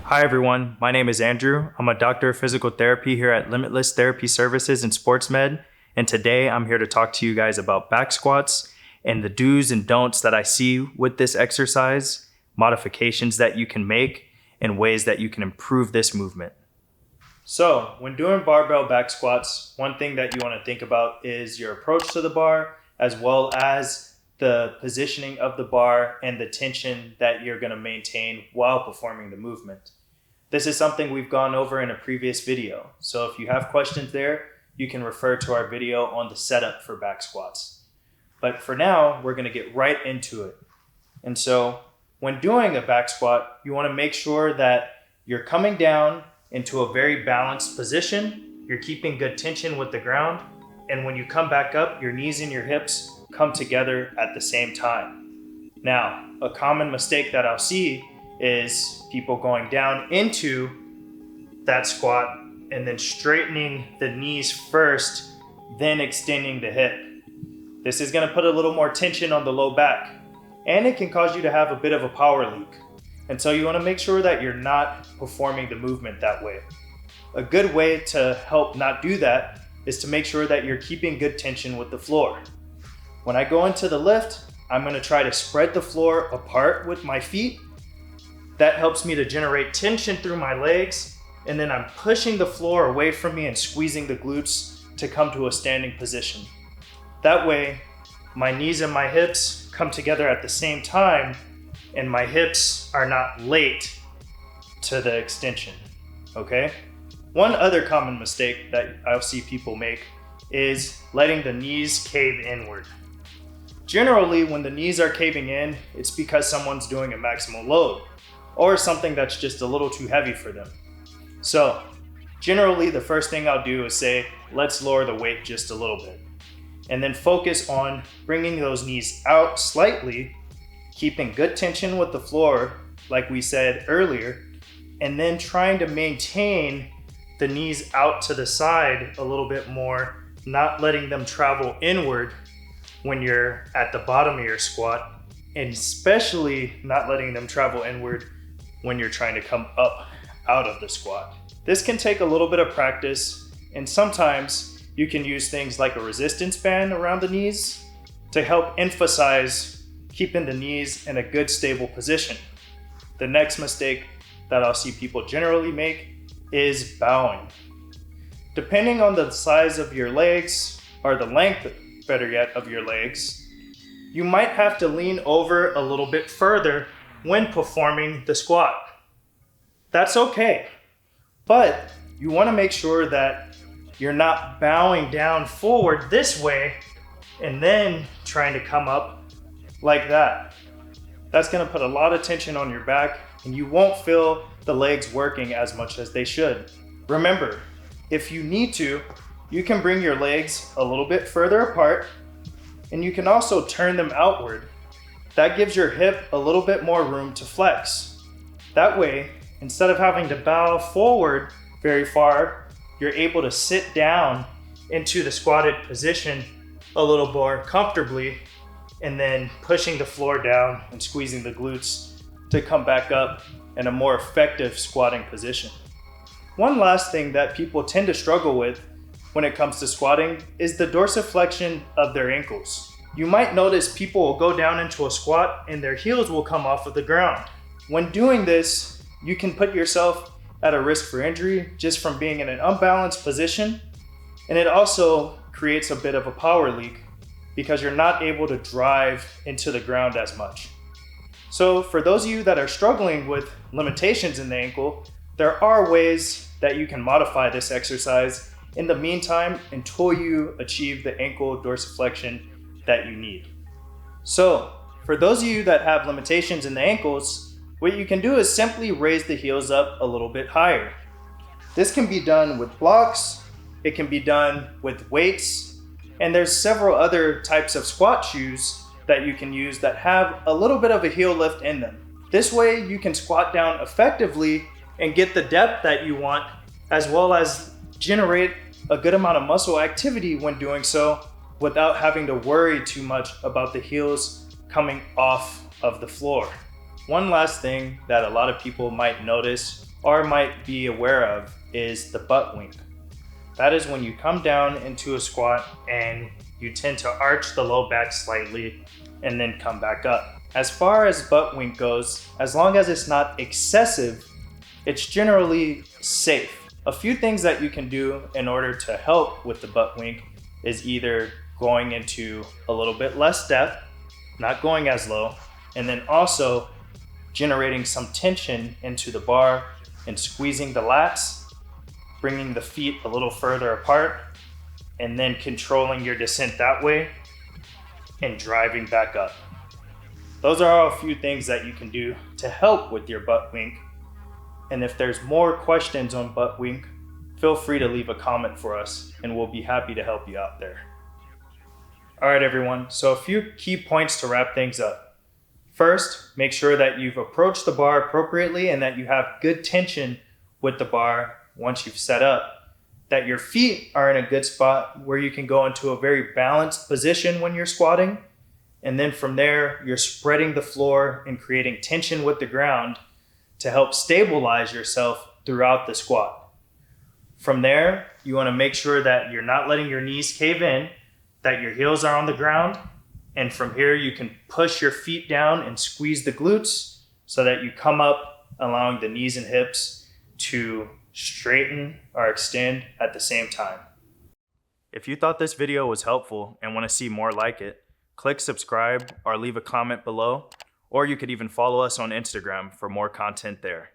Hi everyone, my name is Andrew. I'm a doctor of physical therapy here at Limitless Therapy Services in Sports Med, and today I'm here to talk to you guys about back squats and the do's and don'ts that I see with this exercise, modifications that you can make, and ways that you can improve this movement. So, when doing barbell back squats, one thing that you want to think about is your approach to the bar, as well as the positioning of the bar and the tension that you're going to maintain while performing the movement. This is something we've gone over in a previous video. So if you have questions there, you can refer to our video on the setup for back squats. But for now, we're going to get right into it. And so when doing a back squat, you want to make sure that you're coming down into a very balanced position. You're keeping good tension with the ground. And when you come back up, your knees and your hips come together at the same time. Now, a common mistake that I'll see is people going down into that squat and then straightening the knees first, then extending the hip. This is going to put a little more tension on the low back, and it can cause you to have a bit of a power leak. And so you want to make sure that you're not performing the movement that way. A good way to help not do that is to make sure that you're keeping good tension with the floor. When I go into the lift, I'm going to try to spread the floor apart with my feet. That helps me to generate tension through my legs, and then I'm pushing the floor away from me and squeezing the glutes to come to a standing position. That way, my knees and my hips come together at the same time, and my hips are not late to the extension, okay? One other common mistake that I'll see people make is letting the knees cave inward. Generally, when the knees are caving in, it's because someone's doing a maximal load, or something that's just a little too heavy for them. So generally the first thing I'll do is say, let's lower the weight just a little bit. And then focus on bringing those knees out slightly, keeping good tension with the floor, like we said earlier, and then trying to maintain the knees out to the side a little bit more, not letting them travel inward when you're at the bottom of your squat, and especially not letting them travel inward when you're trying to come up out of the squat. This can take a little bit of practice, and sometimes you can use things like a resistance band around the knees to help emphasize keeping the knees in a good stable position. The next mistake that I'll see people generally make is bowing. Depending on the size of your legs, or the length, better yet, of your legs, you might have to lean over a little bit further when performing the squat. That's okay, but you want to make sure that you're not bowing down forward this way and then trying to come up like that. That's going to put a lot of tension on your back, and you won't feel the legs working as much as they should. Remember, if you need to, you can bring your legs a little bit further apart, and you can also turn them outward. That gives your hip a little bit more room to flex. That way, instead of having to bow forward very far, you're able to sit down into the squatted position a little more comfortably, and then pushing the floor down and squeezing the glutes to come back up in a more effective squatting position. One last thing that people tend to struggle with when it comes to squatting is the dorsiflexion of their ankles. You might notice people will go down into a squat and their heels will come off of the ground. When doing this, you can put yourself at a risk for injury just from being in an unbalanced position, and it also creates a bit of a power leak because you're not able to drive into the ground as much. So for those of you that are struggling with limitations in the ankle, there are ways that you can modify this exercise in the meantime until you achieve the ankle dorsiflexion that you need. So for those of you that have limitations in the ankles, what you can do is simply raise the heels up a little bit higher. This can be done with blocks, it can be done with weights, and there's several other types of squat shoes that you can use that have a little bit of a heel lift in them. This way you can squat down effectively and get the depth that you want, as well as generate a good amount of muscle activity when doing so, without having to worry too much about the heels coming off of the floor. One last thing that a lot of people might notice or might be aware of is the butt wink. That is when you come down into a squat and you tend to arch the low back slightly and then come back up. As far as butt wink goes, as long as it's not excessive, it's generally safe. A few things that you can do in order to help with the butt wink is either going into a little bit less depth, not going as low, and then also generating some tension into the bar and squeezing the lats, bringing the feet a little further apart, and then controlling your descent that way and driving back up. Those are all a few things that you can do to help with your butt wink. And if there's more questions on butt wink, feel free to leave a comment for us and we'll be happy to help you out there. All right, everyone. So a few key points to wrap things up. First, make sure that you've approached the bar appropriately and that you have good tension with the bar once you've set up. That your feet are in a good spot where you can go into a very balanced position when you're squatting. And then from there, you're spreading the floor and creating tension with the ground to help stabilize yourself throughout the squat. From there, you want to make sure that you're not letting your knees cave in, that your heels are on the ground. And from here, you can push your feet down and squeeze the glutes so that you come up, allowing the knees and hips to straighten or extend at the same time. If you thought this video was helpful and want to see more like it, click subscribe or leave a comment below, or you could even follow us on Instagram for more content there.